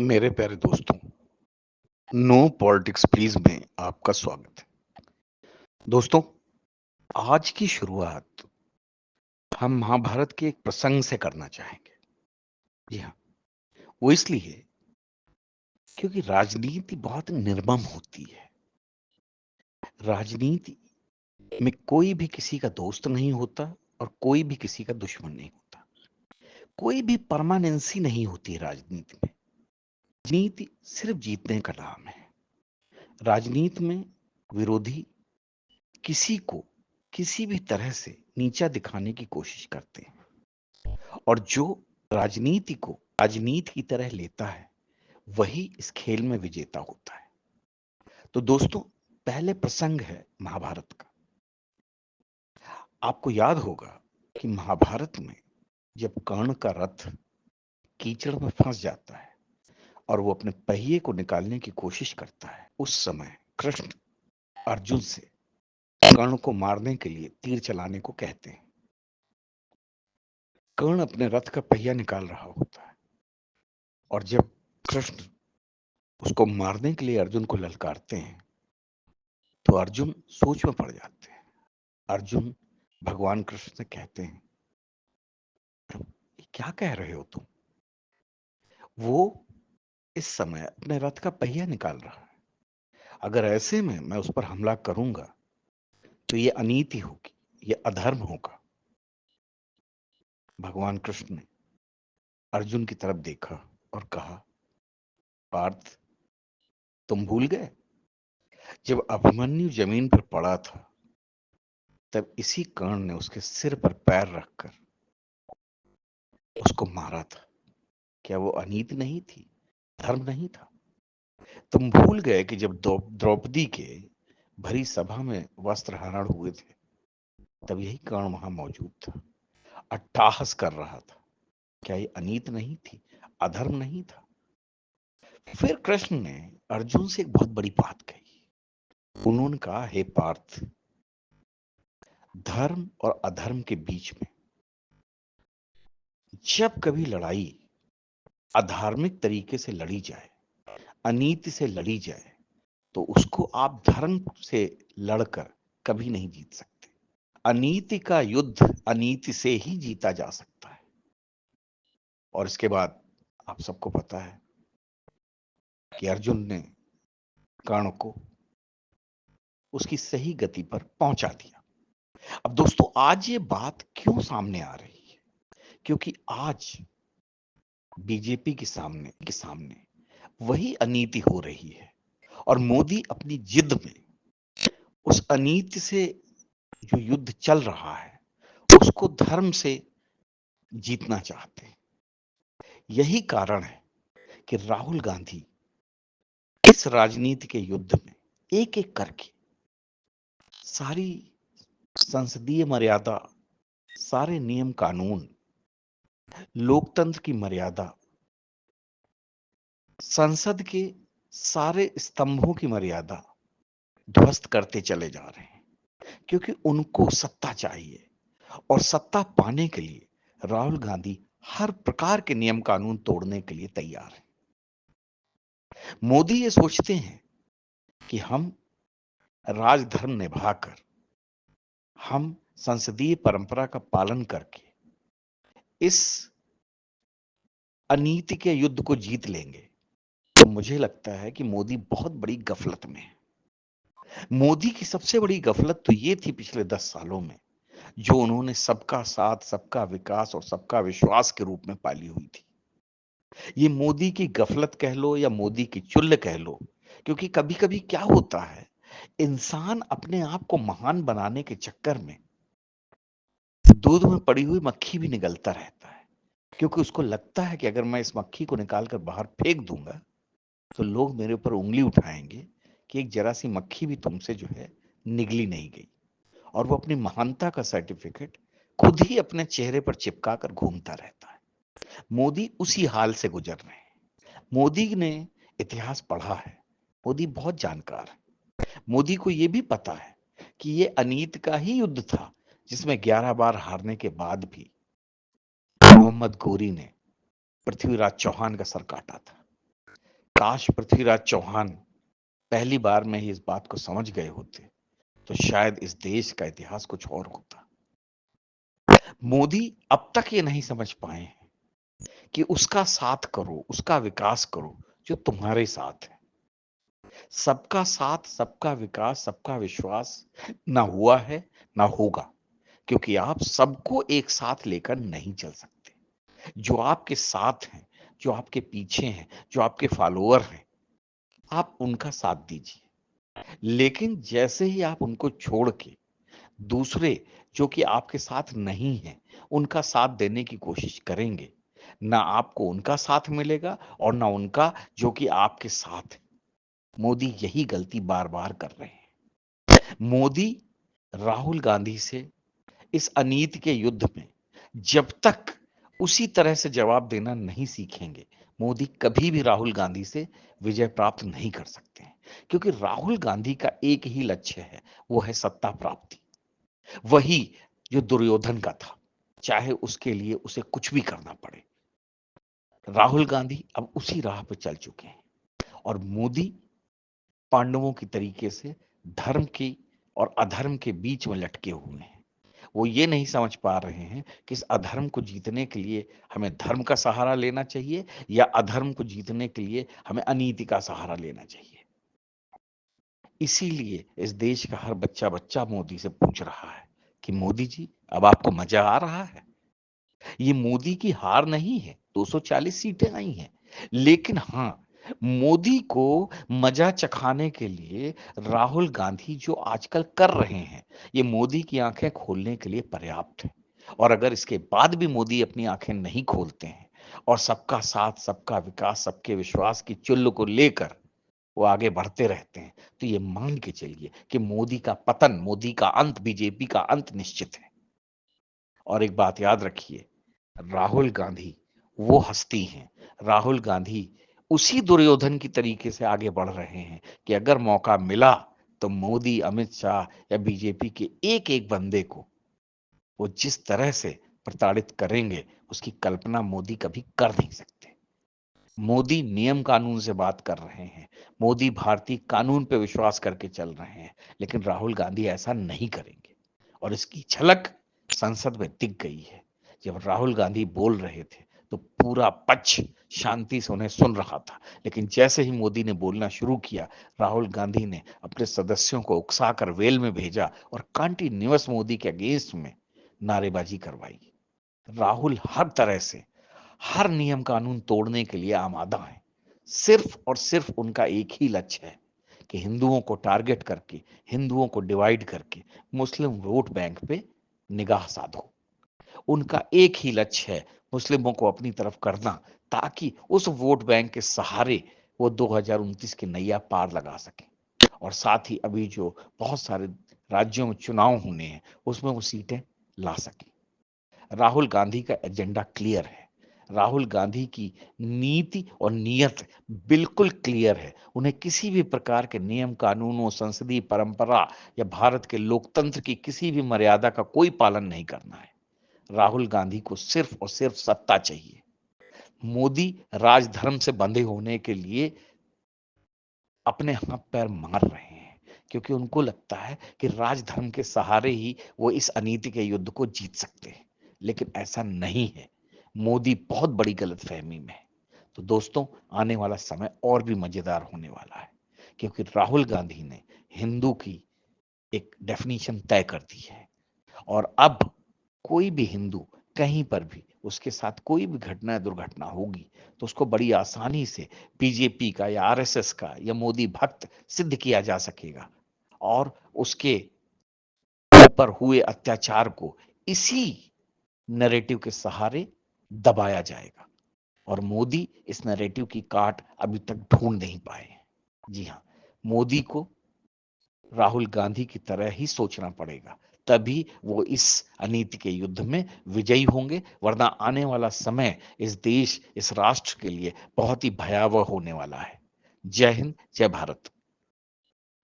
मेरे प्यारे दोस्तों, नो पॉलिटिक्स प्लीज में आपका स्वागत है। दोस्तों, आज की शुरुआत हम महाभारत के एक प्रसंग से करना चाहेंगे। जी हाँ, वो इसलिए क्योंकि राजनीति बहुत निर्मम होती है। राजनीति में कोई भी किसी का दोस्त नहीं होता और कोई भी किसी का दुश्मन नहीं होता। कोई भी परमानेंसी नहीं होती है राजनीति में। राजनीति सिर्फ जीतने का नाम है। राजनीति में विरोधी किसी को किसी भी तरह से नीचा दिखाने की कोशिश करते हैं और जो राजनीति को राजनीति की तरह लेता है वही इस खेल में विजेता होता है। तो दोस्तों, पहले प्रसंग है महाभारत का। आपको याद होगा कि महाभारत में जब कर्ण का रथ कीचड़ में फंस जाता है और वो अपने पहिए को निकालने की कोशिश करता है, उस समय कृष्ण अर्जुन से कर्ण को मारने के लिए तीर चलाने को कहते हैं। कर्ण अपने रथ का पहिया निकाल रहा होता है और जब कृष्ण उसको मारने के लिए अर्जुन को ललकारते हैं तो अर्जुन सोच में पड़ जाते हैं। अर्जुन भगवान कृष्ण से कहते हैं, क्या कह रहे हो तुम? वो इस समय अपने रथ का पहिया निकाल रहा है। अगर ऐसे में मैं उस पर हमला करूंगा तो ये अनीति होगी, ये अधर्म होगा। भगवान कृष्ण ने अर्जुन की तरफ देखा और कहा, पार्थ, तुम भूल गए जब अभिमन्यु जमीन पर पड़ा था तब इसी कर्ण ने उसके सिर पर पैर रखकर उसको मारा था। क्या वो अनीति नहीं थी, धर्म नहीं था? तुम भूल गए कि जब द्रौपदी के भरी सभा में वस्त्र हरण हुए थे तब यही कर्ण वहां मौजूद था, अट्टहास कर रहा था। क्या ये अनीति नहीं थी, अधर्म नहीं था? फिर कृष्ण ने अर्जुन से एक बहुत बड़ी बात कही। उन्होंने कहा, हे पार्थ, धर्म और अधर्म के बीच में जब कभी लड़ाई अधार्मिक तरीके से लड़ी जाए, अनीति से लड़ी जाए, तो उसको आप धर्म से लड़कर कभी नहीं जीत सकते। अनीति का युद्ध अनीति से ही जीता जा सकता है। और इसके बाद आप सबको पता है कि अर्जुन ने कर्ण को उसकी सही गति पर पहुंचा दिया। अब दोस्तों, आज ये बात क्यों सामने आ रही है? क्योंकि आज बीजेपी के सामने वही अनीति हो रही है और मोदी अपनी जिद में उस अनीति से जो युद्ध चल रहा है उसको धर्म से जीतना चाहते हैं। यही कारण है कि राहुल गांधी इस राजनीति के युद्ध में एक एक करके सारी संसदीय मर्यादा, सारे नियम कानून, लोकतंत्र की मर्यादा, संसद के सारे स्तंभों की मर्यादा ध्वस्त करते चले जा रहे हैं क्योंकि उनको सत्ता चाहिए और सत्ता पाने के लिए राहुल गांधी हर प्रकार के नियम कानून तोड़ने के लिए तैयार है। मोदी ये सोचते हैं कि हम राजधर्म निभाकर, हम संसदीय परंपरा का पालन करके इस अनीति के युद्ध को जीत लेंगे। तो मुझे लगता है कि मोदी बहुत बड़ी गफलत में है। मोदी की सबसे बड़ी गफलत तो ये थी पिछले 10 सालों में, जो उन्होंने सबका साथ, सबका विकास और सबका विश्वास के रूप में पाली हुई थी। ये मोदी की गफलत कह लो या मोदी की चुल्ल कह लो, क्योंकि कभी कभी क्या होता है, इंसान अपने आप को महान बनाने के चक्कर में दूध में पड़ी हुई मक्खी भी निगलता रहता है, क्योंकि उसको लगता है कि अगर मैं इस मक्खी को निकालकर बाहर फेंक दूंगा तो लोग मेरे ऊपर उंगली उठाएंगे कि एक जरा सी मक्खी भी तुमसे जो है निगली नहीं गई, और वो अपनी महानता का सर्टिफिकेट खुद ही अपने चेहरे पर चिपका कर घूमता रहता है। मोदी उसी हाल से गुजर रहे हैं। मोदी ने इतिहास पढ़ा है, मोदी बहुत जानकार है। मोदी को यह भी पता है कि यह अनीत का ही युद्ध था जिसमें 11 बार हारने के बाद भी मोहम्मद गोरी ने पृथ्वीराज चौहान का सर काटा था। काश पृथ्वीराज चौहान पहली बार में ही इस बात को समझ गए होते तो शायद इस देश का इतिहास कुछ और होता। मोदी अब तक ये नहीं समझ पाए हैं कि उसका साथ करो, उसका विकास करो जो तुम्हारे साथ है। सबका साथ, सबका विकास, सबका विश्वास ना हुआ है ना होगा, क्योंकि आप सबको एक साथ लेकर नहीं चल सकते। जो आपके साथ हैं, जो आपके पीछे हैं, जो आपके फॉलोअर हैं, आप उनका साथ दीजिए। लेकिन जैसे ही आप उनको छोड़ के दूसरे जो कि आपके साथ नहीं हैं, उनका साथ देने की कोशिश करेंगे, ना आपको उनका साथ मिलेगा और ना उनका जो कि आपके साथ है। मोदी यही गलती बार-बार कर रहे हैं। मोदी राहुल गांधी से इस अनीति के युद्ध में जब तक उसी तरह से जवाब देना नहीं सीखेंगे, मोदी कभी भी राहुल गांधी से विजय प्राप्त नहीं कर सकते हैं। क्योंकि राहुल गांधी का एक ही लक्ष्य है, वो है सत्ता प्राप्ति। वही जो दुर्योधन का था, चाहे उसके लिए उसे कुछ भी करना पड़े। राहुल गांधी अब उसी राह पे चल चुके हैं और मोदी पांडवों की तरीके से धर्म की और अधर्म के बीच में लटके हुए हैं। वो ये नहीं समझ पा रहे हैं कि इस अधर्म को जीतने के लिए हमें धर्म का सहारा लेना चाहिए या अधर्म को जीतने के लिए हमें अनीति का सहारा लेना चाहिए। इसीलिए इस देश का हर बच्चा बच्चा मोदी से पूछ रहा है कि मोदी जी, अब आपको मजा आ रहा है? ये मोदी की हार नहीं है, 240 सीटें आई हैं, लेकिन हाँ, मोदी को मजा चखाने के लिए राहुल गांधी जो आजकल कर रहे हैं, ये मोदी की आंखें खोलने के लिए पर्याप्त है। और अगर इसके बाद भी मोदी अपनी आंखें नहीं खोलते हैं और सबका साथ, सबका विकास, सबके विश्वास की चुल्ल को लेकर वो आगे बढ़ते रहते हैं, तो ये मान के चलिए कि मोदी का पतन, मोदी का अंत, बीजेपी का अंत निश्चित है। और एक बात याद रखिए, राहुल गांधी वो हस्ती हैं, राहुल गांधी उसी दुर्योधन की तरीके से आगे बढ़ रहे हैं कि अगर मौका मिला तो मोदी, अमित शाह या बीजेपी के एक-एक बंदे को वो जिस तरह से प्रताड़ित करेंगे, उसकी कल्पना मोदी कभी कर नहीं सकते। मोदी नियम कानून से बात कर रहे हैं, मोदी भारतीय कानून पे विश्वास करके चल रहे हैं, लेकिन राहुल गांधी ऐसा नहीं करेंगे और इसकी झलक संसद में दिख गई है। जब राहुल गांधी बोल रहे थे तो पूरा पक्ष शांति से उन्हें सुन रहा था, लेकिन जैसे ही मोदी ने बोलना शुरू किया, राहुल गांधी ने अपने सदस्यों को उकसाकर वेल में भेजा और कंटिन्यूअस मोदी के अगेंस्ट में नारेबाजी करवाई। राहुल हर तरह से हर नियम कानून तोड़ने के लिए आमादा है। सिर्फ और सिर्फ उनका एक ही लक्ष्य है कि हिंदुओं को टारगेट करके, हिंदुओं को डिवाइड करके मुस्लिम वोट बैंक पे निगाह साधो। उनका एक ही लक्ष्य है मुस्लिमों को अपनी तरफ करना, ताकि उस वोट बैंक के सहारे वो 2029 की नैया पार लगा सके और साथ ही अभी जो बहुत सारे राज्यों में चुनाव होने हैं, उसमें वो सीटें ला सके। राहुल गांधी का एजेंडा क्लियर है। राहुल गांधी की नीति और नियत बिल्कुल क्लियर है। उन्हें किसी भी प्रकार के नियम कानूनों, संसदीय परंपरा या भारत के लोकतंत्र की किसी भी मर्यादा का कोई पालन नहीं करना है। राहुल गांधी को सिर्फ और सिर्फ सत्ता चाहिए। मोदी राजधर्म से बंधे होने के लिए अपने हाथ पैर मार रहे हैं, क्योंकि उनको लगता है कि राजधर्म के सहारे ही वो इस अनीति के युद्ध को जीत सकते हैं, लेकिन ऐसा नहीं है। मोदी बहुत बड़ी गलतफहमी में है। तो दोस्तों, आने वाला समय और भी मजेदार होने वाला है, क्योंकि राहुल गांधी ने हिंदू की एक डेफिनेशन तय कर दी है और अब कोई भी हिंदू कहीं पर भी उसके साथ कोई भी घटना या दुर्घटना होगी तो उसको बड़ी आसानी से बीजेपी का या आरएसएस का या मोदी भक्त सिद्ध किया जा सकेगा और उसके ऊपर हुए अत्याचार को इसी नैरेटिव के सहारे दबाया जाएगा और मोदी इस नैरेटिव की काट अभी तक ढूंढ नहीं पाए हैं। जी हाँ, मोदी को राहुल गांधी की तरह ही सोचना पड़ेगा, तभी वो इस अनीति के युद्ध में विजयी होंगे, वरना आने वाला समय इस देश, इस राष्ट्र के लिए बहुत ही भयावह होने वाला है। जय हिंद, जय भारत।